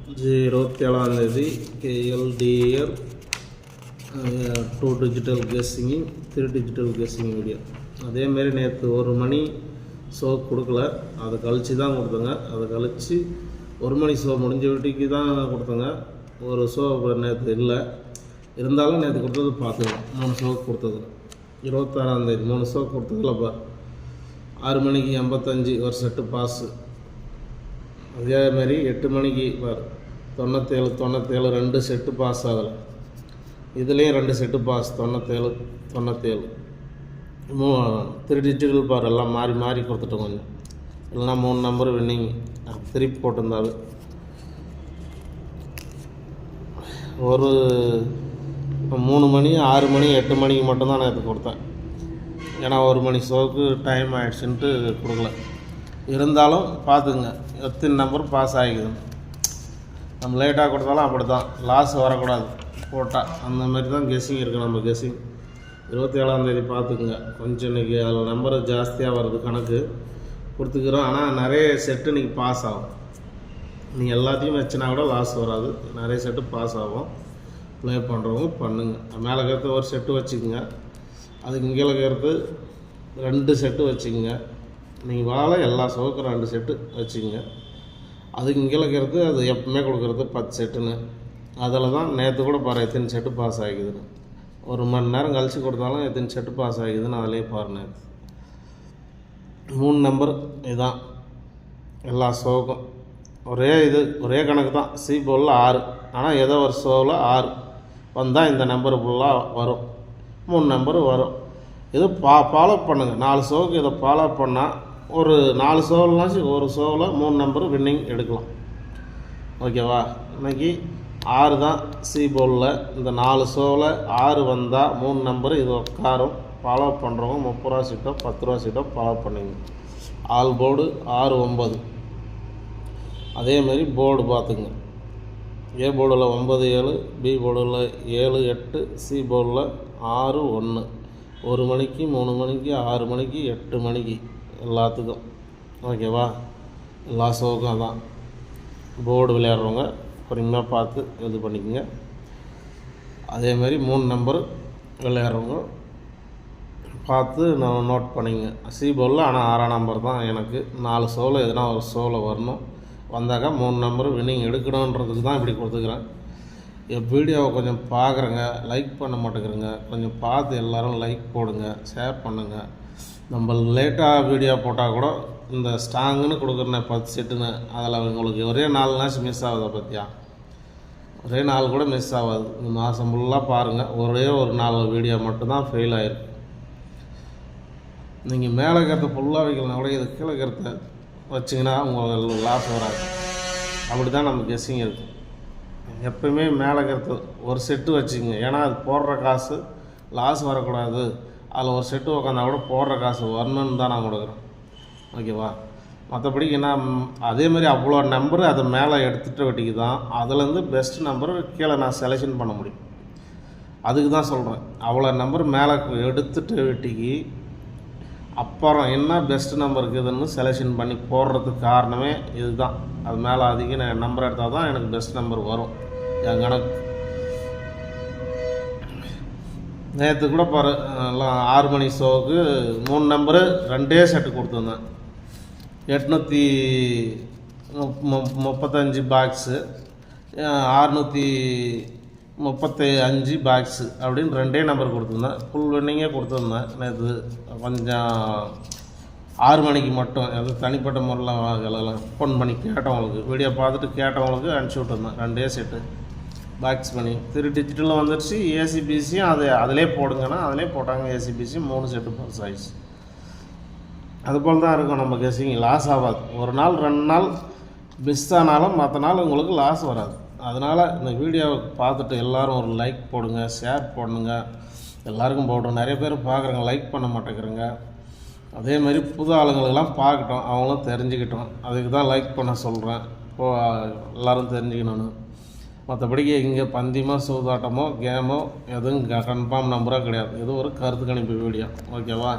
27 KLDR 2 digital guessing 3 digital guessing video. அதேமாரி நேற்று 1 மணி show கொடுக்கல, அதை கழித்து தான் கொடுத்தங்க. அதை கழித்து 1 மணி ஷோ முடிஞ்ச வீட்டுக்கு தான் கொடுத்தங்க. ஒரு ஷோ நேற்று இல்லை, இருந்தாலும் நேற்று கொடுத்தது பார்த்துக்கலாம். 3 ஷோ கொடுத்தது 26 3 ஷோ கொடுத்ததுலப்பா 6 மணிக்கு 85 ஒரு செட்டு பாஸு. அதேமாரி 8 மணிக்கு 97 2 செட்டு பாஸ் ஆகலை. இதுலேயும் 2 செட்டு பாஸ் 97 3 டிஜிட்டல் பார் எல்லாம் மாறி மாறி கொடுத்துட்டோம். கொஞ்சம் இல்லைனா 3 நம்பர் வின்னிங் திருப்பி போட்டிருந்தாரு. ஒரு 3 மணி 6 மணி 8 மணிக்கு மட்டும்தான் நேற்று கொடுத்தேன். ஏன்னா 1 மணி ஷோவுக்கு டைம் ஆகிடுச்சுன்ட்டு கொடுக்கல. இருந்தாலும் பார்த்துங்க எத்தனை நம்பர் பாஸ் ஆகிக்குது. நம்ம லேட்டாக கொடுத்தாலும் அப்படி தான், லாஸ் வரக்கூடாது போட்டால். அந்த மாதிரி தான் கெஸ்ஸிங் இருக்குது. நம்ம கெஸ்ஸிங் 27 பார்த்துக்குங்க. கொஞ்சம் இன்றைக்கி அதில் நம்பர் ஜாஸ்தியாக வருது, கணக்கு கொடுத்துக்கிறோம். ஆனால் நிறைய செட்டு இன்றைக்கி பாஸ் ஆகும். நீங்கள் எல்லாத்தையும் வச்சுனா கூட லாஸ் வராது, நிறைய செட்டு பாஸ் ஆகும். ப்ளே பண்ணுறவங்க பண்ணுங்கள். மேலே கருத்து ஒரு செட்டு வச்சுக்கோங்க, அதுக்கு இங்கே கருத்து 2 செட்டு வச்சுக்கோங்க. நீங்கள் வாழை எல்லா ஷோவுக்கும் 2 செட்டு வச்சுக்கோங்க. அதுக்கு இங்கே கருத்து அது எப்பவுமே கொடுக்குறது 10 செட்டுன்னு. அதில் தான் நேற்று கூட பாரு எத்தனை செட்டு பாஸ் ஆகிக்குதுன்னு. 1 மணி நேரம் கழித்து கொடுத்தாலும் எத்தனை செட்டு பாஸ் ஆகிக்குதுன்னு அதிலே பாரு. நேற்று 3 நம்பர் இதுதான் எல்லா ஷோவுக்கும். ஒரே கணக்கு தான். சி போலில் 6, ஆனால் ஏதோ ஒரு ஷோவில் 6 வந்தால் இந்த நம்பர் ஃபுல்லாக வரும். 3 நம்பர் வரும். இது ஃபாலோ பண்ணுங்கள். 4 ஷோவுக்கு இதை ஃபாலோ பண்ணால் ஒரு 4 ஷோவில்னாச்சும் ஒரு ஷோவில் 3 நம்பர் வின்னிங் எடுக்கலாம். ஓகேவா? இன்றைக்கி 6 தான் சி போலில். இந்த 4 ஷோவில் 6 வந்தால் 3 நம்பர் இது உட்காரும். ஃபாலோ பண்ணுறவங்க 30 ரூபா சீட்டோ 10 ரூபா சீட்டோ ஃபாலோ பண்ணுங்க. All board 6 9. அதேமாரி போர்டு பார்த்துங்க. ஏ போர்டில் 9 7, பி போர்டில் 7 8, சி போர்டில் 6 1. 1 மணிக்கு 3 மணிக்கு 6 மணிக்கு 8 மணிக்கு எல்லாத்துக்கும். ஓகேவா? எல்லா ஷோவுக்கும் அதான். போர்டு விளையாடுறவங்க பொறுமையாக பார்த்து இது பண்ணிக்கோங்க. அதேமாரி 3 நம்பர் விளையாடுறவங்க பார்த்து நோட் பண்ணிங்க. சி போர்டில் ஆனால் 6ஆம் நம்பர் தான் எனக்கு. 4 ஷோவில் எதுனா ஒரு ஷோவில் வரணும். வந்தாக்கா 3 நம்பர் வின்னிங் எடுக்கணுன்றதுக்கு தான் இப்படி கொடுத்துக்கிறேன். என் வீடியோவை கொஞ்சம் பார்க்குறேங்க, லைக் பண்ண மாட்டேங்கிறேங்க. கொஞ்சம் பார்த்து எல்லோரும் லைக் போடுங்க, ஷேர் பண்ணுங்கள். நம்ம லேட்டாக வீடியோ போட்டால் கூட இந்த ஸ்ட்ராங்குன்னு கொடுக்குறேன் 10 செட்டுன்னு, அதில் உங்களுக்கு ஒரே 4 நாள் மிஸ் ஆகுதா பற்றியா? ஒரே நாள் கூட மிஸ் ஆகாது. இந்த மாதம் ஃபுல்லாக பாருங்கள், ஒரே ஒரு 4 வீடியோ மட்டும்தான் ஃபெயில் ஆகிருக்கு. நீங்கள் மேலே கருத்தை ஃபுல்லாக வைக்கலாம் கூட, இது கீழே கருத்தை வச்சிங்கன்னா உங்களுக்கு லாஸ் வராது. அப்படி தான் நம்ம கெஸ்ஸிங் இருக்குது. எப்போயுமே மேலே கருத்து ஒரு செட்டு வச்சுக்கோங்க. ஏன்னா அது போடுற காசு லாஸ் வரக்கூடாது. அதில் ஒரு செட்டு உட்காந்தா கூட போடுற காசு வரணுன்னு தான் நான் கொடுக்குறேன். ஓகேவா? மற்றபடி என்ன அதேமாதிரி அவ்வளோ நம்பரு அதை மேலே எடுத்துகிட்ட வட்டிக்கு தான் அதுலேருந்து பெஸ்ட் நம்பர் கீழே நான் செலெக்ஷன் பண்ண முடியும். அதுக்கு தான் சொல்கிறேன். அவ்வளோ நம்பர் மேலே எடுத்துகிட்ட வட்டிக்கு அப்புறம் என்ன பெஸ்ட் நம்பர் இருக்குதுன்னு செலெக்ஷன் பண்ணி போடுறதுக்கு காரணமே இது தான். அது மேலே அதிக நம்பர் எடுத்தால் தான் எனக்கு பெஸ்ட் நம்பர் வரும் என் கணக்கு. நேற்று கூட பாரு 6 மணி ஷோவுக்கு 3 நம்பரு 2 செட்டு கொடுத்துருந்தேன். 835 பாக்ஸு 635 பாக்ஸு அப்படின்னு 2 நம்பர் கொடுத்துருந்தேன். ஃபுல் வின்னிங்கே கொடுத்துருந்தேன் நேற்று. கொஞ்சம் 6 மணிக்கு மட்டும் அது தனிப்பட்ட முறையில் ஃபோன் பண்ணி கேட்டவங்களுக்கு, வீடியோ பார்த்துட்டு கேட்டவங்களுக்கு அனுப்பிச்சி விட்டுருந்தேன் 2 செட்டு பாக்ஸ் பண்ணி. 3 டிஜிட்டலும் வந்துடுச்சு. ஏசிபிசியும் அதிலே போடுங்கன்னா அதிலே போட்டாங்க. ஏசிபிசி 3 செட்டு பாஸ் ஆகிடுச்சு. அதுபோல் தான் இருக்கும் நம்ம கெஸ்ஸிங். லாஸ் ஆகாது. ஒரு நாள் 2 நாள் மிஸ் ஆனாலும் மற்ற நாள் உங்களுக்கு லாஸ் வராது. அதனால் இந்த வீடியோவை பார்த்துட்டு எல்லோரும் ஒரு லைக் போடுங்க, ஷேர் பண்ணுங்க. எல்லாருக்கும் போடுறோம். நிறைய பேர் பார்க்குறங்க, லைக் பண்ண மாட்டேங்கிறங்க. அதேமாதிரி புது ஆளுங்களுக்கெல்லாம் பார்க்கட்டும், அவங்களும் தெரிஞ்சுக்கிட்டோம். அதுக்கு தான் லைக் பண்ண சொல்கிறேன். இப்போது எல்லோரும் தெரிஞ்சுக்கணுன்னு. மற்றபடிக்கு இங்கே பந்தியமோ சூதாட்டமோ கேமோ எதுவும் கன்ஃபார்ம் நம்பரோ கிடையாது. இது ஒரு கருத்து கணிப்பு வீடியோ. ஓகேவா?